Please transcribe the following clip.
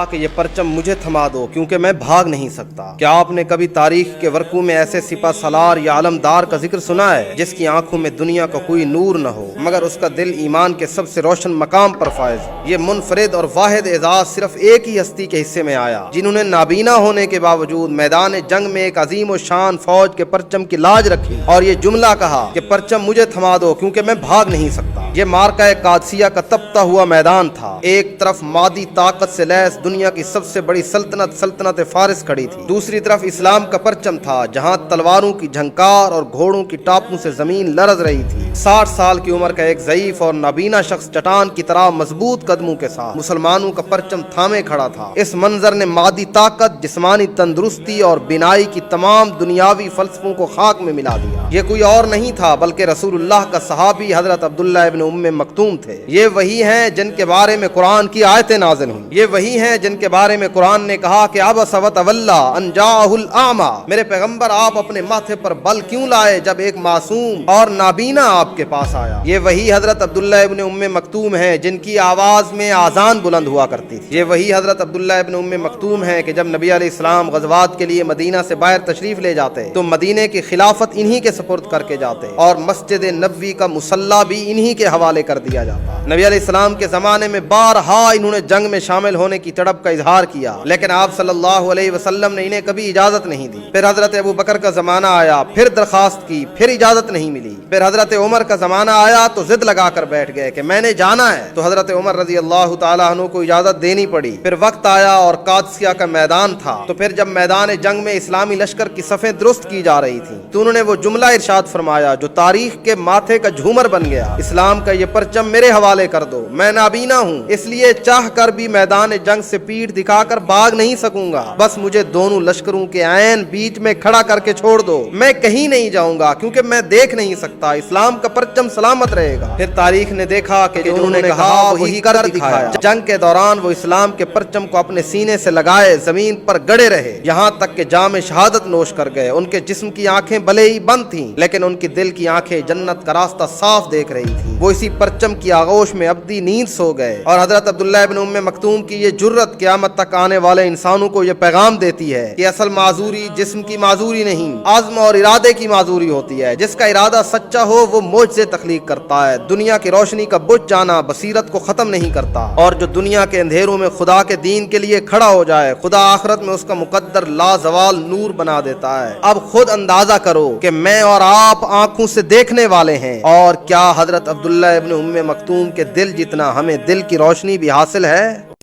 کہ یہ پرچم مجھے تھما دو کیونکہ میں بھاگ نہیں سکتا۔ کیا آپ نے کبھی تاریخ کے ورقوں میں ایسے سپہ سالار یا علمدار کا ذکر سنا ہے جس کی آنکھوں میں دنیا کا کوئی نور نہ ہو مگر اس کا دل ایمان کے سب سے روشن مقام پر فائز ہے؟ یہ منفرد اور واحد اعزاز صرف ایک ہی ہستی کے حصے میں آیا جنہوں نے نابینا ہونے کے باوجود میدان جنگ میں ایک عظیم و شان فوج کے پرچم کی لاج رکھی اور یہ جملہ کہا کہ پرچم مجھے تھما دو کیونکہ میں بھاگ نہیں سکتا۔ یہ مارکہ قادسیہ کا تپتا ہوا میدان تھا۔ ایک طرف مادی طاقت سے لیس دنیا کی سب سے بڑی سلطنت فارس کھڑی تھی، دوسری طرف اسلام کا پرچم تھا جہاں تلواروں کی جھنکار اور گھوڑوں کی ٹاپوں سے زمین لرز رہی تھی۔ 60 سال کی عمر کا ایک ضعیف اور نابینا شخص چٹان کی طرح مضبوط قدموں کے ساتھ مسلمانوں کا پرچم تھامے کھڑا تھا۔ اس منظر نے مادی طاقت، جسمانی تندرستی اور بینائی کی تمام دنیاوی فلسفوں کو خاک میں ملا دیا۔ یہ کوئی اور نہیں تھا بلکہ رسول اللہ کا صحابی حضرت عبداللہ ابن ام مکتوم تھے۔ یہ وہی ہیں جن کے بارے میں قرآن کی آیتیں نازل ہوئیں۔ یہ وہی ہیں جن کے بارے میں قرآن نے کہا کہ عبس وتولی ان جاءہ الاعمی، میرے پیغمبر آپ اپنے ماتھے پر بل کیوں لائے جب ایک معصوم اور نابینا آپ کے پاس آیا۔ یہ وہی حضرت عبداللہ ابن ام مکتوم ہیں جن کی آواز میں آذان بلند ہوا کرتی تھی۔ یہ وہی حضرت عبداللہ ابن ام مکتوم ہیں کہ جب نبی علیہ السلام غزوات کے لیے مدینہ سے باہر تشریف لے جاتے تو مدینے کی خلافت انہی کے سپرد کر کے جاتے اور مسجد نبوی کا مصلی بھی انہی کے حوالے کر دیا جاتا۔ نبی علیہ السلام کے زمانے میں بارہا انہوں نے جنگ میں شامل ہونے کی تڑپ کا اظہار کیا لیکن آپ صلی اللہ علیہ وسلم نے انہیں کبھی اجازت نہیں دی۔ پھر حضرت ابو بکر کا زمانہ آیا، پھر درخواست کی، پھر اجازت نہیں ملی۔ پھر حضرت عمر کا زمانہ آیا تو ضد لگا کر بیٹھ گئے کہ میں نے جانا ہے، تو حضرت عمر رضی اللہ تعالیٰ عنہ کو اجازت دینی پڑی۔ پھر وقت آیا اور قادسیہ کا میدان تھا، تو پھر جب میدان جنگ میں اسلامی لشکر کی صفیں درست کی جا رہی تھی تو انہوں نے وہ جملہ ارشاد فرمایا جو تاریخ کے ماتھے کا جھومر بن گیا، اسلام کا یہ پرچم میرے حوالے کر دو، میں نابینا ہوں، اس لیے چاہ کر بھی میدان جنگ سے پیٹھ دکھا کر بھاگ نہیں سکوں گا، بس مجھے دونوں لشکروں کے عین بیچ میں کھڑا کر کے چھوڑ دو، میں کہیں نہیں جاؤں گا کیونکہ میں دیکھ نہیں سکتا، اسلام کا پرچم سلامت رہے گا۔ پھر تاریخ نے دیکھا کہ جو انہوں نے کہا وہی کر دکھایا۔ جنگ کے دوران وہ اسلام کے پرچم کو اپنے سینے سے لگائے زمین پر گڑے رہے یہاں تک کہ جام شہادت نوش کر گئے۔ ان کے جسم کی آنکھیں بھلے ہی بند تھیں لیکن ان کی دل کی آنکھیں جنت کا راستہ صاف دیکھ رہی تھیں۔ وہ اسی پرچم کی آغوش میں ابدی نیند سو گئے اور حضرت عبداللہ ابن ام مکتوم کی یہ جرت قیامت تک آنے والے انسانوں کو یہ پیغام دیتی ہے کہ اصل معذوری جسم کی معذوری نہیں، عزم اور ارادے کی معذوری ہوتی ہے۔ جس کا ارادہ سچا ہو وہ معجزے تخلیق کرتا ہے۔ دنیا کی روشنی کا بجھ جانا بصیرت کو ختم نہیں کرتا، اور جو دنیا کے اندھیروں میں خدا کے دین کے لیے کھڑا ہو جائے خدا آخرت میں اس کا مقدر لازوال نور بنا دیتا ہے۔ اب خود اندازہ کرو کہ میں اور آپ آنکھوں سے دیکھنے والے ہیں، اور کیا حضرت عبداللہ ابن ام مکتوم کے دل جتنا ہمیں دل کی روشنی بھی حاصل ہے؟